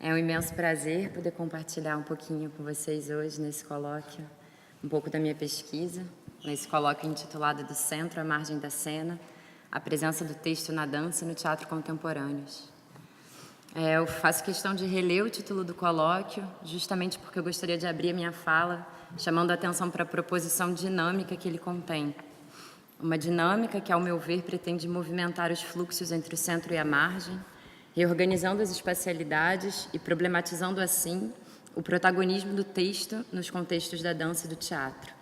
É um imenso prazer poder compartilhar um pouquinho com vocês hoje nesse colóquio, um pouco da minha pesquisa, nesse colóquio intitulado Do Centro à Margem da Cena, a presença do texto na dança e no teatro contemporâneos. Eu faço questão de reler o título do colóquio, justamente porque eu gostaria de abrir a minha fala chamando a atenção para a proposição dinâmica que ele contém. Uma dinâmica que, ao meu ver, pretende movimentar os fluxos entre o centro e a margem, reorganizando as espacialidades e problematizando, assim, o protagonismo do texto nos contextos da dança e do teatro.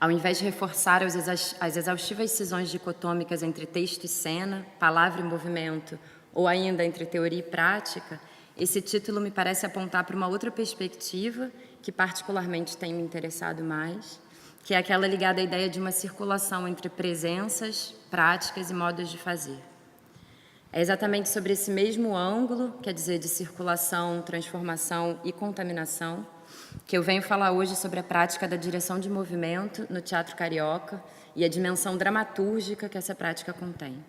Ao invés de reforçar as exaustivas cisões dicotômicas entre texto e cena, palavra e movimento, ou ainda entre teoria e prática, esse título me parece apontar para uma outra perspectiva que particularmente tem me interessado mais, que é aquela ligada à ideia de uma circulação entre presenças, práticas e modos de fazer. É exatamente sobre esse mesmo ângulo, quer dizer, de circulação, transformação e contaminação, que eu venho falar hoje sobre a prática da direção de movimento no teatro carioca e a dimensão dramatúrgica que essa prática contém.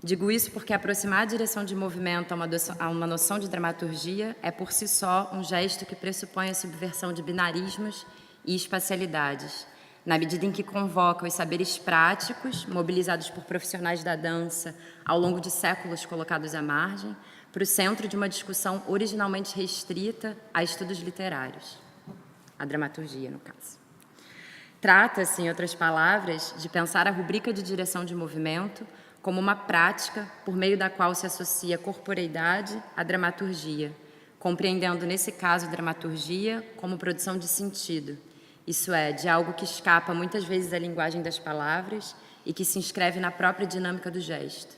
Digo isso porque aproximar a direção de movimento a uma noção de dramaturgia é por si só um gesto que pressupõe a subversão de binarismos e espacialidades, na medida em que convoca os saberes práticos, mobilizados por profissionais da dança ao longo de séculos colocados à margem, para o centro de uma discussão originalmente restrita a estudos literários, a dramaturgia, no caso. Trata-se, em outras palavras, de pensar a rubrica de direção de movimento como uma prática por meio da qual se associa corporeidade à dramaturgia, compreendendo, nesse caso, dramaturgia como produção de sentido, isso é, de algo que escapa muitas vezes à linguagem das palavras e que se inscreve na própria dinâmica do gesto.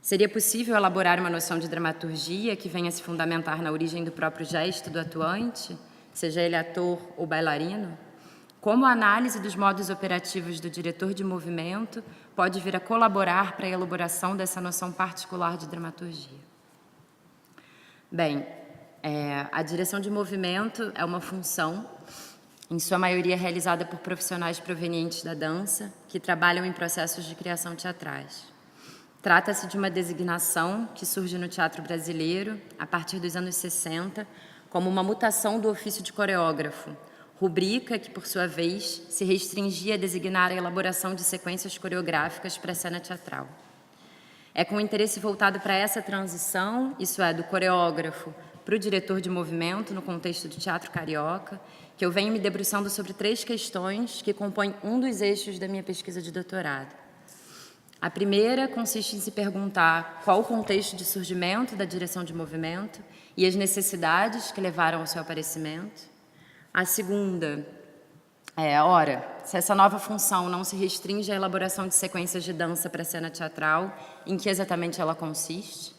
Seria possível elaborar uma noção de dramaturgia que venha se fundamentar na origem do próprio gesto do atuante, seja ele ator ou bailarino? Como a análise dos modos operativos do diretor de movimento pode vir a colaborar para a elaboração dessa noção particular de dramaturgia? Bem, a direção de movimento é uma função, em sua maioria realizada por profissionais provenientes da dança, que trabalham em processos de criação teatrais. Trata-se de uma designação que surge no teatro brasileiro, a partir dos anos 60, como uma mutação do ofício de coreógrafo, rubrica que, por sua vez, se restringia a designar a elaboração de sequências coreográficas para a cena teatral. É com interesse voltado para essa transição, isso é, do coreógrafo para o diretor de movimento no contexto do teatro carioca, que eu venho me debruçando sobre 3 questões que compõem um dos eixos da minha pesquisa de doutorado. A primeira consiste em se perguntar qual o contexto de surgimento da direção de movimento e as necessidades que levaram ao seu aparecimento. A segunda se essa nova função não se restringe à elaboração de sequências de dança para a cena teatral, em que exatamente ela consiste.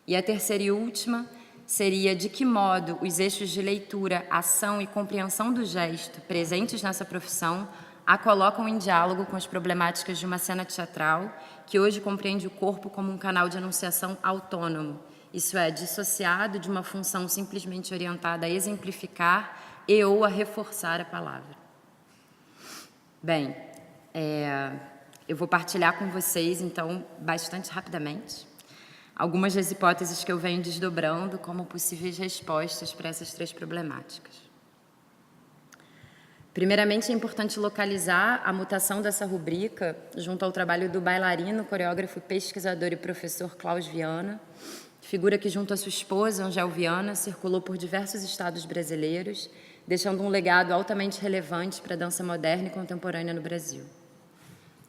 E a terceira e última seria de que modo os eixos de leitura, ação e compreensão do gesto presentes nessa profissão a colocam em diálogo com as problemáticas de uma cena teatral que hoje compreende o corpo como um canal de anunciação autônomo, isso é, dissociado de uma função simplesmente orientada a exemplificar e ou a reforçar a palavra. Bem, eu vou partilhar com vocês, então, bastante rapidamente, algumas das hipóteses que eu venho desdobrando como possíveis respostas para essas 3 problemáticas. Primeiramente, é importante localizar a mutação dessa rubrica junto ao trabalho do bailarino, coreógrafo, pesquisador e professor Klaus Viana, figura que, junto à sua esposa, Angel Viana, circulou por diversos estados brasileiros, deixando um legado altamente relevante para a dança moderna e contemporânea no Brasil.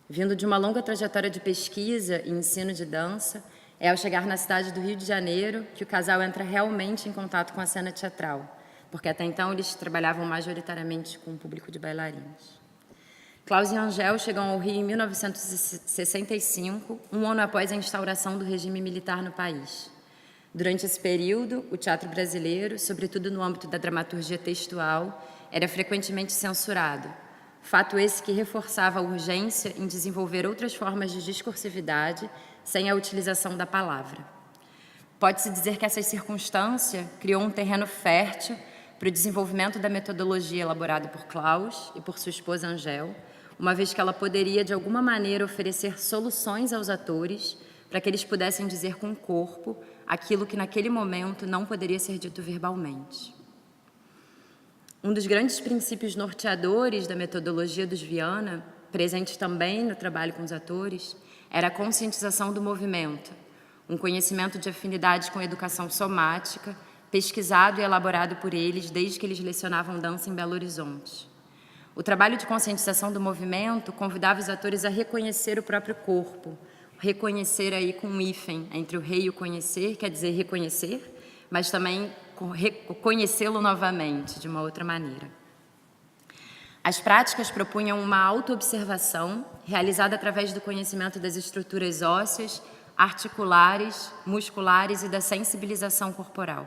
Vindo de uma longa trajetória de pesquisa e ensino de dança, é ao chegar na cidade do Rio de Janeiro que o casal entra realmente em contato com a cena teatral, porque até então eles trabalhavam majoritariamente com o público de bailarinos. Klaus e Angel chegam ao Rio em 1965, um ano após a instauração do regime militar no país. Durante esse período, o teatro brasileiro, sobretudo no âmbito da dramaturgia textual, era frequentemente censurado, fato esse que reforçava a urgência em desenvolver outras formas de discursividade sem a utilização da palavra. Pode-se dizer que essa circunstância criou um terreno fértil para o desenvolvimento da metodologia elaborada por Klaus e por sua esposa Angel, uma vez que ela poderia, de alguma maneira, oferecer soluções aos atores para que eles pudessem dizer com o corpo aquilo que naquele momento não poderia ser dito verbalmente. Um dos grandes princípios norteadores da metodologia dos Viana, presente também no trabalho com os atores, era a conscientização do movimento, um conhecimento de afinidade com a educação somática, pesquisado e elaborado por eles desde que eles lecionavam dança em Belo Horizonte. O trabalho de conscientização do movimento convidava os atores a reconhecer o próprio corpo, reconhecer aí com um hífen entre o re e o conhecer, quer dizer reconhecer, mas também conhecê-lo novamente, de uma outra maneira. As práticas propunham uma autoobservação realizada através do conhecimento das estruturas ósseas, articulares, musculares e da sensibilização corporal.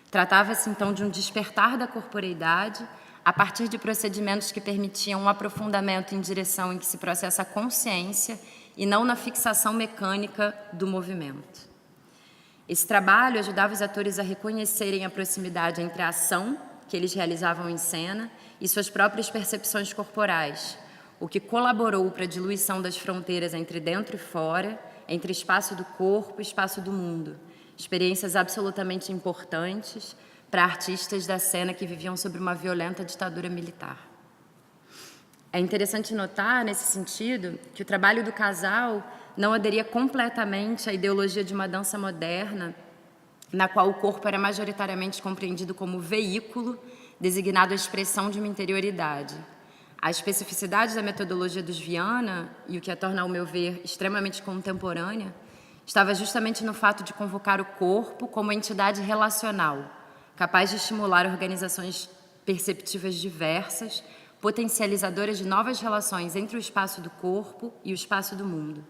Tratava-se, então, de um despertar da corporeidade a partir de procedimentos que permitiam um aprofundamento em direção em que se processa a consciência e não na fixação mecânica do movimento. Esse trabalho ajudava os atores a reconhecerem a proximidade entre a ação que eles realizavam em cena e suas próprias percepções corporais, o que colaborou para a diluição das fronteiras entre dentro e fora, entre espaço do corpo e espaço do mundo, experiências absolutamente importantes para artistas da cena que viviam sob uma violenta ditadura militar. É interessante notar, nesse sentido, que o trabalho do casal não aderia completamente à ideologia de uma dança moderna, na qual o corpo era majoritariamente compreendido como veículo, designado à expressão de uma interioridade. A especificidade da metodologia dos Viana, e o que a torna, ao meu ver, extremamente contemporânea, estava justamente no fato de convocar o corpo como entidade relacional, capaz de estimular organizações perceptivas diversas, potencializadoras de novas relações entre o espaço do corpo e o espaço do mundo.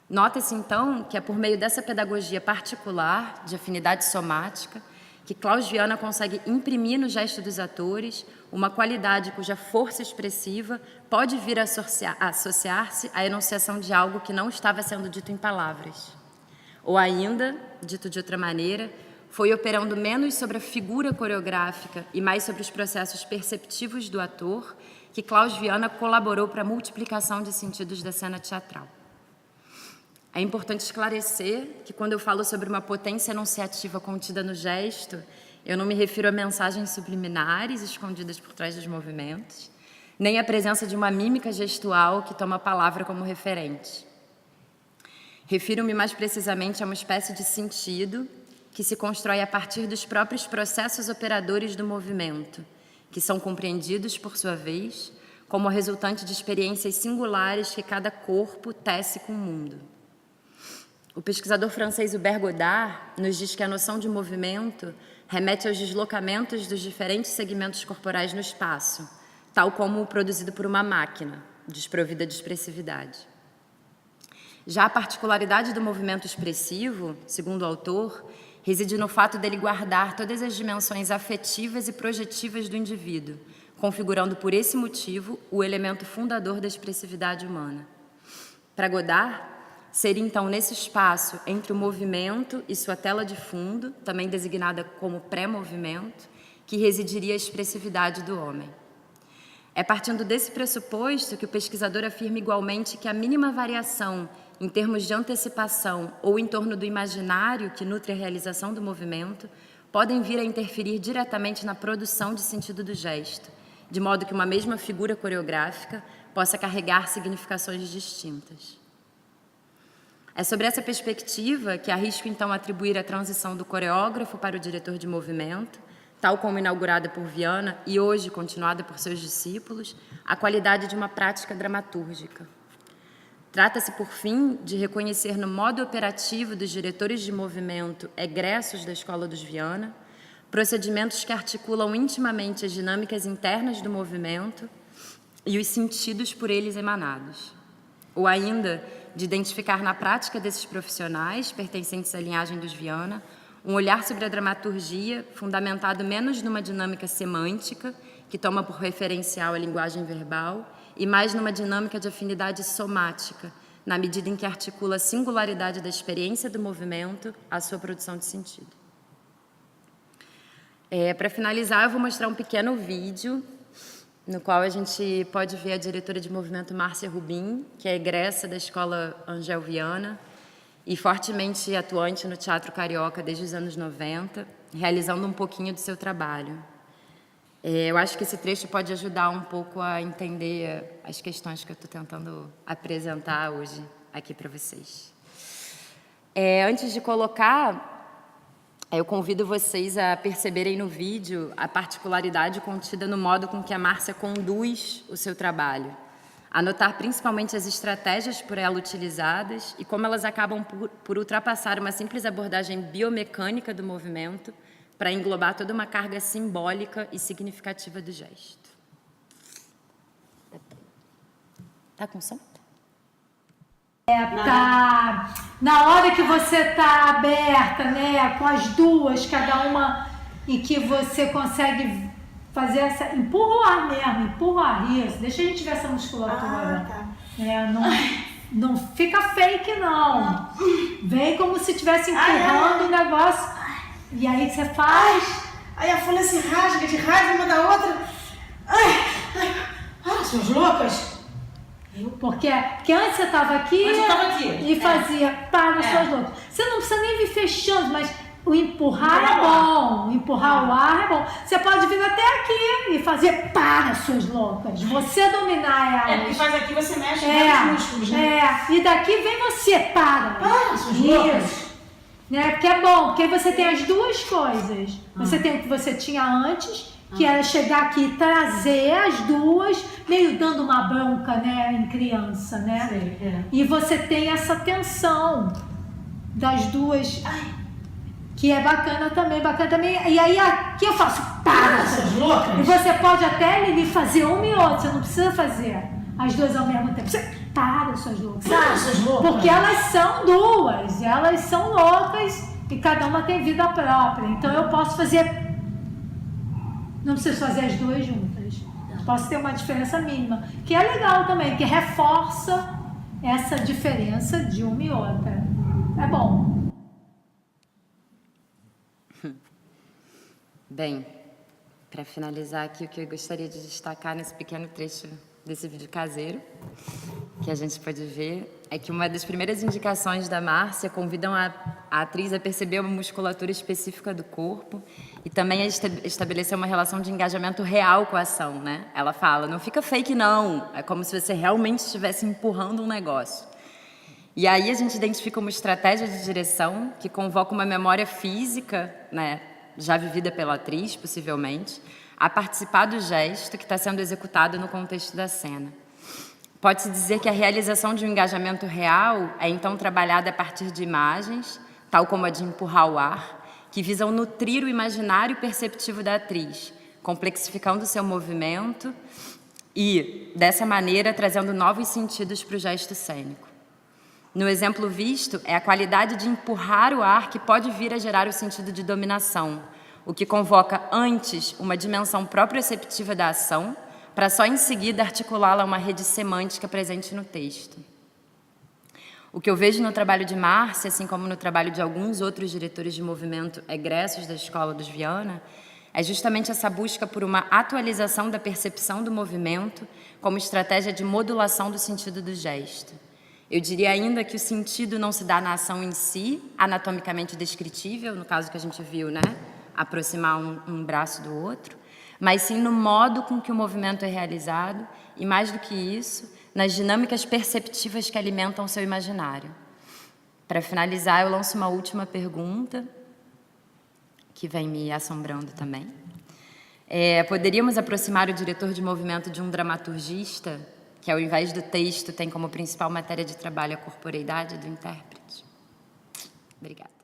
Nota-se, então, que é por meio dessa pedagogia particular, de afinidade somática, que Klaus Viana consegue imprimir no gesto dos atores uma qualidade cuja força expressiva pode vir a associar-se à enunciação de algo que não estava sendo dito em palavras. Ou ainda, dito de outra maneira, foi operando menos sobre a figura coreográfica e mais sobre os processos perceptivos do ator que Klaus Viana colaborou para a multiplicação de sentidos da cena teatral. É importante esclarecer que, quando eu falo sobre uma potência enunciativa contida no gesto, eu não me refiro a mensagens subliminares escondidas por trás dos movimentos, nem à presença de uma mímica gestual que toma a palavra como referente. Refiro-me mais precisamente a uma espécie de sentido que se constrói a partir dos próprios processos operadores do movimento, que são compreendidos, por sua vez, como resultante de experiências singulares que cada corpo tece com o mundo. O pesquisador francês Hubert Godard nos diz que a noção de movimento remete aos deslocamentos dos diferentes segmentos corporais no espaço, tal como o produzido por uma máquina, desprovida de expressividade. Já a particularidade do movimento expressivo, segundo o autor, reside no fato dele guardar todas as dimensões afetivas e projetivas do indivíduo, configurando por esse motivo o elemento fundador da expressividade humana. Para Godard, seria então nesse espaço entre o movimento e sua tela de fundo, também designada como pré-movimento, que residiria a expressividade do homem. É partindo desse pressuposto que o pesquisador afirma igualmente que a mínima variação em termos de antecipação ou em torno do imaginário que nutre a realização do movimento podem vir a interferir diretamente na produção de sentido do gesto, de modo que uma mesma figura coreográfica possa carregar significações distintas. É sobre essa perspectiva que arrisco então atribuir a transição do coreógrafo para o diretor de movimento, tal como inaugurada por Viana e hoje continuada por seus discípulos, a qualidade de uma prática dramatúrgica. Trata-se, por fim, de reconhecer no modo operativo dos diretores de movimento egressos da Escola dos Viana procedimentos que articulam intimamente as dinâmicas internas do movimento e os sentidos por eles emanados. Ou ainda, de identificar na prática desses profissionais, pertencentes à linhagem dos Viana, um olhar sobre a dramaturgia fundamentado menos numa dinâmica semântica, que toma por referencial a linguagem verbal, e mais numa dinâmica de afinidade somática, na medida em que articula a singularidade da experiência do movimento à sua produção de sentido. Para finalizar, eu vou mostrar um pequeno vídeo no qual a gente pode ver a diretora de movimento Márcia Rubim, que é egressa da Escola Angel Viana, e fortemente atuante no teatro carioca desde os anos 90, realizando um pouquinho do seu trabalho. Eu acho que esse trecho pode ajudar um pouco a entender as questões que eu estou tentando apresentar hoje aqui para vocês. Antes de colocar, eu convido vocês a perceberem no vídeo a particularidade contida no modo com que a Márcia conduz o seu trabalho, a notar principalmente as estratégias por ela utilizadas e como elas acabam por ultrapassar uma simples abordagem biomecânica do movimento para englobar toda uma carga simbólica e significativa do gesto. Tá com som? Tá. Na hora que você tá aberta, né, com as duas, cada uma, e que você consegue fazer essa, empurra o ar mesmo, empurra o ar, isso, deixa a gente ver essa musculatura. Tá. Não fica fake não. Vem como se estivesse empurrando o negócio, e aí você faz. Aí a folha se rasga de raiva uma da outra. Suas loucas. Porque antes você estava aqui, e fazia para suas loucas. Você não precisa nem vir fechando, mas o empurrar é bom, empurrar o ar é bom. Você pode vir até aqui e fazer para suas loucas. Você dominar elas. Porque faz aqui, você mexe com os músculos, né? E daqui vem você, para suas loucas. Porque é bom, porque aí você tem as duas coisas. Você tem o que você tinha antes, que era chegar aqui e trazer as duas, meio dando uma bronca, né, em criança, né? Sei, E você tem essa tensão das duas, que é bacana também. E aí aqui eu faço para, suas loucas. E você pode até, Lili, fazer uma e outra, você não precisa fazer as duas ao mesmo tempo. Você para, suas loucas. Suas loucas. Porque elas são duas, elas são loucas e cada uma tem vida própria. Então eu posso fazer. Não preciso fazer as duas juntas. Posso ter uma diferença mínima, que é legal também, que reforça essa diferença de uma e outra. É bom. Bem, para finalizar aqui, o que eu gostaria de destacar nesse pequeno trecho desse vídeo caseiro, que a gente pode ver, é que uma das primeiras indicações da Márcia convidam a atriz a perceber uma musculatura específica do corpo e também a estabelecer uma relação de engajamento real com a ação, né? Ela fala, não fica fake não, é como se você realmente estivesse empurrando um negócio. E aí a gente identifica uma estratégia de direção que convoca uma memória física, né, já vivida pela atriz, possivelmente, a participar do gesto que está sendo executado no contexto da cena. Pode-se dizer que a realização de um engajamento real é então trabalhada a partir de imagens, tal como a de empurrar o ar, que visam nutrir o imaginário perceptivo da atriz, complexificando seu movimento e, dessa maneira, trazendo novos sentidos para o gesto cênico. No exemplo visto, é a qualidade de empurrar o ar que pode vir a gerar o sentido de dominação, o que convoca antes uma dimensão proprioceptiva da ação, para só em seguida articulá-la a uma rede semântica presente no texto. O que eu vejo no trabalho de Márcia, assim como no trabalho de alguns outros diretores de movimento egressos da Escola dos Viana, é justamente essa busca por uma atualização da percepção do movimento como estratégia de modulação do sentido do gesto. Eu diria ainda que o sentido não se dá na ação em si, anatomicamente descritível, no caso que a gente viu, né? Aproximar um braço do outro, mas sim no modo com que o movimento é realizado e, mais do que isso, nas dinâmicas perceptivas que alimentam o seu imaginário. Para finalizar, eu lanço uma última pergunta, que vem me assombrando também. Poderíamos aproximar o diretor de movimento de um dramaturgista, que ao invés do texto tem como principal matéria de trabalho a corporeidade do intérprete? Obrigada.